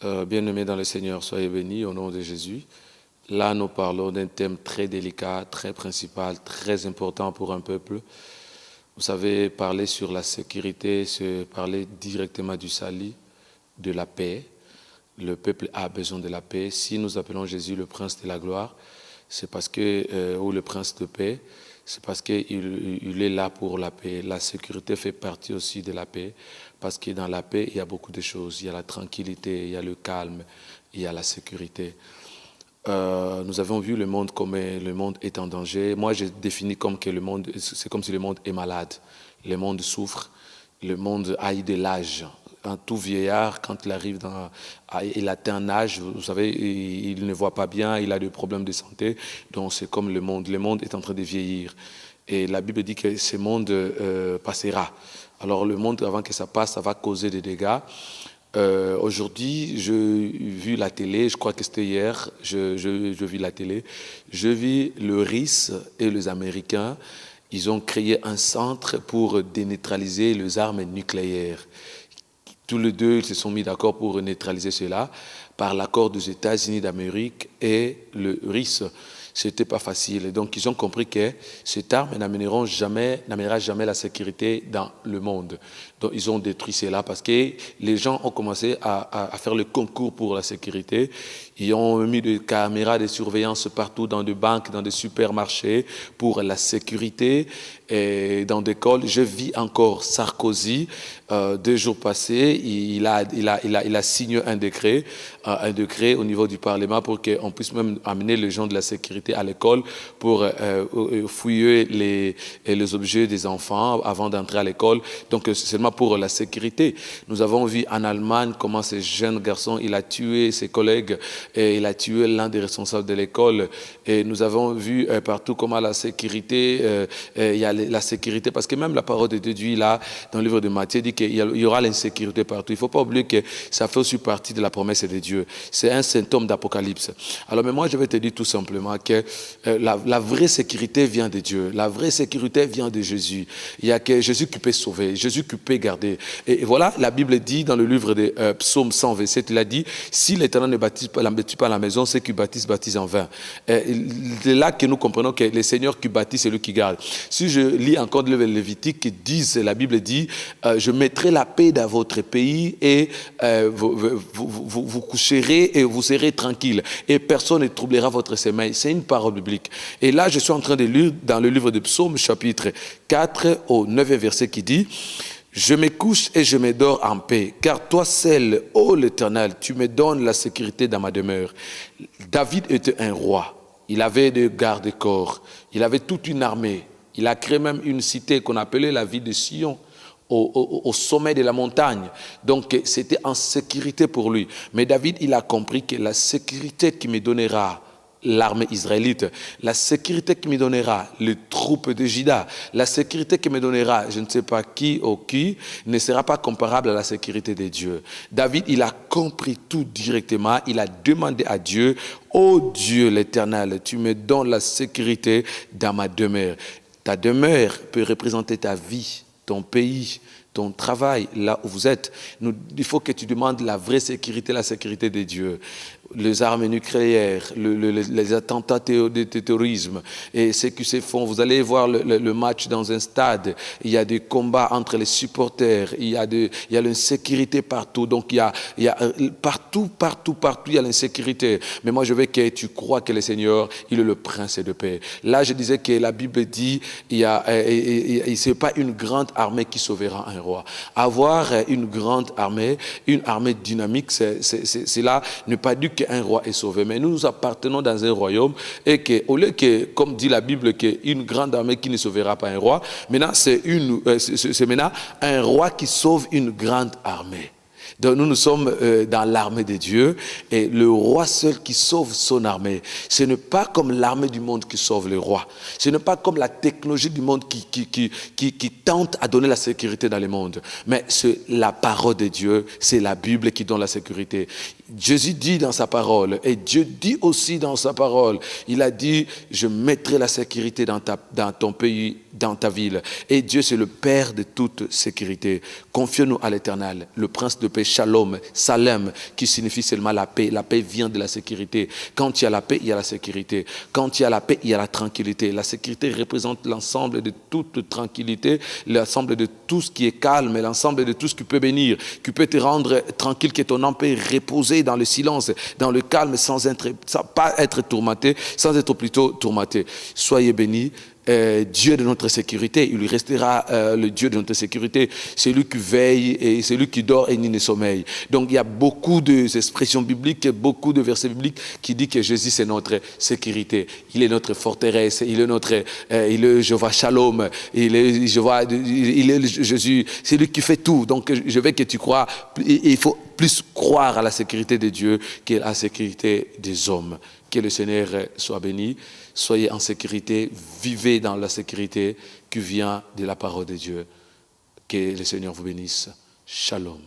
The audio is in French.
Bien-aimés dans le Seigneur, soyez bénis au nom de Jésus. Là, nous parlons d'un thème très délicat, très principal, très important pour un peuple. Vous savez, parler sur la sécurité, c'est parler directement du salut, de la paix. Le peuple a besoin de la paix. Si nous appelons Jésus le prince de la gloire, c'est parce que, ou le prince de paix, c'est parce qu'il est là pour la paix. La sécurité fait partie aussi de la paix, parce que dans la paix, il y a beaucoup de choses. Il y a la tranquillité, il y a le calme, il y a la sécurité. Nous avons vu le monde comme le monde est en danger. Moi, j'ai défini comme que le monde, c'est comme si le monde est malade. Le monde souffre, le monde haït de l'âge. Un tout vieillard, quand il arrive il atteint un âge, vous savez, il ne voit pas bien, il a des problèmes de santé. Donc c'est comme le monde. Le monde est en train de vieillir. Et la Bible dit que ce monde passera. Alors le monde, avant que ça passe, ça va causer des dégâts. Aujourd'hui, j'ai vu la télé, je crois que c'était hier, je vis la télé. Je vis le RIS et les Américains. Ils ont créé un centre pour déneutraliser les armes nucléaires. Tous les deux, ils se sont mis d'accord pour neutraliser cela par l'accord des États-Unis d'Amérique et le RIS. C'était pas facile. Et donc, ils ont compris que cette arme n'amènera jamais la sécurité dans le monde. Donc, ils ont détruit cela parce que les gens ont commencé à faire le concours pour la sécurité. Ils ont mis des caméras de surveillance partout dans des banques, dans des supermarchés pour la sécurité et dans des écoles. Je vis encore Sarkozy. 2 jours passés, il a signé un décret au niveau du Parlement pour qu'on puisse même amener les gens de la sécurité à l'école pour fouiller les objets des enfants avant d'entrer à l'école. Donc, c'est seulement pour la sécurité. Nous avons vu en Allemagne comment ce jeune garçon, il a tué ses collègues et il a tué l'un des responsables de l'école. Et nous avons vu partout comment la sécurité, il y a la sécurité, parce que même la parole de Dieu dit là, dans le livre de Matthieu, dit qu'il y aura l'insécurité partout. Il ne faut pas oublier que ça fait aussi partie de la promesse de Dieu. C'est un symptôme d'Apocalypse. Alors, mais moi, je vais te dire tout simplement que la vraie sécurité vient de Dieu. La vraie sécurité vient de Jésus. Il n'y a que Jésus qui peut sauver, Jésus qui peut garder. Et voilà, la Bible dit dans le livre de Psaume 127, il a dit, si l'Éternel ne bâtit pas la maison, ceux qui bâtissent en vain. C'est là que nous comprenons que le Seigneur qui bâtit, c'est lui qui garde. Si je lis encore le Lévitique, la Bible dit, je mettrai la paix dans votre pays et vous coucherez et vous serez tranquille et personne ne troublera votre sommeil. C'est une parole biblique. Et là, je suis en train de lire dans le livre de Psaume, chapitre 4 au 9e verset qui dit, je me couche et je me dors en paix, car toi seul, ô l'Éternel, tu me donnes la sécurité dans ma demeure. David était un roi. Il avait des gardes-corps. Il avait toute une armée. Il a créé même une cité qu'on appelait la ville de Sion, au sommet de la montagne. Donc, c'était en sécurité pour lui. Mais David, il a compris que la sécurité qui me donnera l'armée israélite, la sécurité qui me donnera les troupes de Juda, la sécurité qui me donnera je ne sais pas qui ou qui, ne sera pas comparable à la sécurité de Dieu. David, il a compris tout directement. Il a demandé à Dieu, ô Dieu l'Éternel, tu me donnes la sécurité dans ma demeure. Ta demeure peut représenter ta vie, ton pays, ton travail, là où vous êtes. Il faut que tu demandes la vraie sécurité, la sécurité de Dieu. Les armes nucléaires, les attentats de terrorisme et ce qui se font. Vous allez voir le match dans un stade, il y a des combats entre les supporters, il y a l'insécurité partout. Donc il y a partout, il y a l'insécurité. Mais moi je veux que tu crois que le Seigneur, il est le prince de paix. Là je disais que la Bible dit, c'est pas une grande armée qui sauvera un roi. Avoir une grande armée, une armée dynamique, c'est là, ne pas dire qu'un roi est sauvé. Mais nous appartenons dans un royaume et qu'au lieu que, comme dit la Bible, qu'une grande armée qui ne sauvera pas un roi, maintenant c'est maintenant un roi qui sauve une grande armée. Donc nous sommes dans l'armée de Dieu et le roi seul qui sauve son armée. Ce n'est pas comme l'armée du monde qui sauve le roi. Ce n'est pas comme la technologie du monde qui tente à donner la sécurité dans le monde. Mais c'est la parole de Dieu, c'est la Bible qui donne la sécurité. Jésus dit dans sa parole et Dieu dit aussi dans sa parole, il a dit, je mettrai la sécurité dans ton pays dans ta ville. Et Dieu, c'est le Père de toute sécurité. Confions-nous à l'Éternel, le Prince de paix, Shalom, Salem, qui signifie seulement la paix. La paix vient de la sécurité. Quand il y a la paix, il y a la sécurité. Quand il y a la paix, il y a la tranquillité. La sécurité représente l'ensemble de toute tranquillité, l'ensemble de tout ce qui est calme, l'ensemble de tout ce qui peut bénir, qui peut te rendre tranquille, que ton âme peut reposer dans le silence, dans le calme, sans pas être tourmenté, sans être plutôt tourmenté. Soyez bénis. Dieu de notre sécurité, il lui restera le Dieu de notre sécurité, c'est lui qui veille et c'est lui qui dort et ni ne sommeille. Donc il y a beaucoup d'expressions bibliques, beaucoup de versets bibliques qui disent que Jésus c'est notre sécurité, il est notre forteresse, il est Jéhovah Shalom, il est Jésus, c'est lui qui fait tout. Donc je veux que tu crois, il faut plus croire à la sécurité de Dieu qu'à la sécurité des hommes. Que le Seigneur soit béni. Soyez en sécurité, vivez dans la sécurité qui vient de la parole de Dieu. Que le Seigneur vous bénisse. Shalom.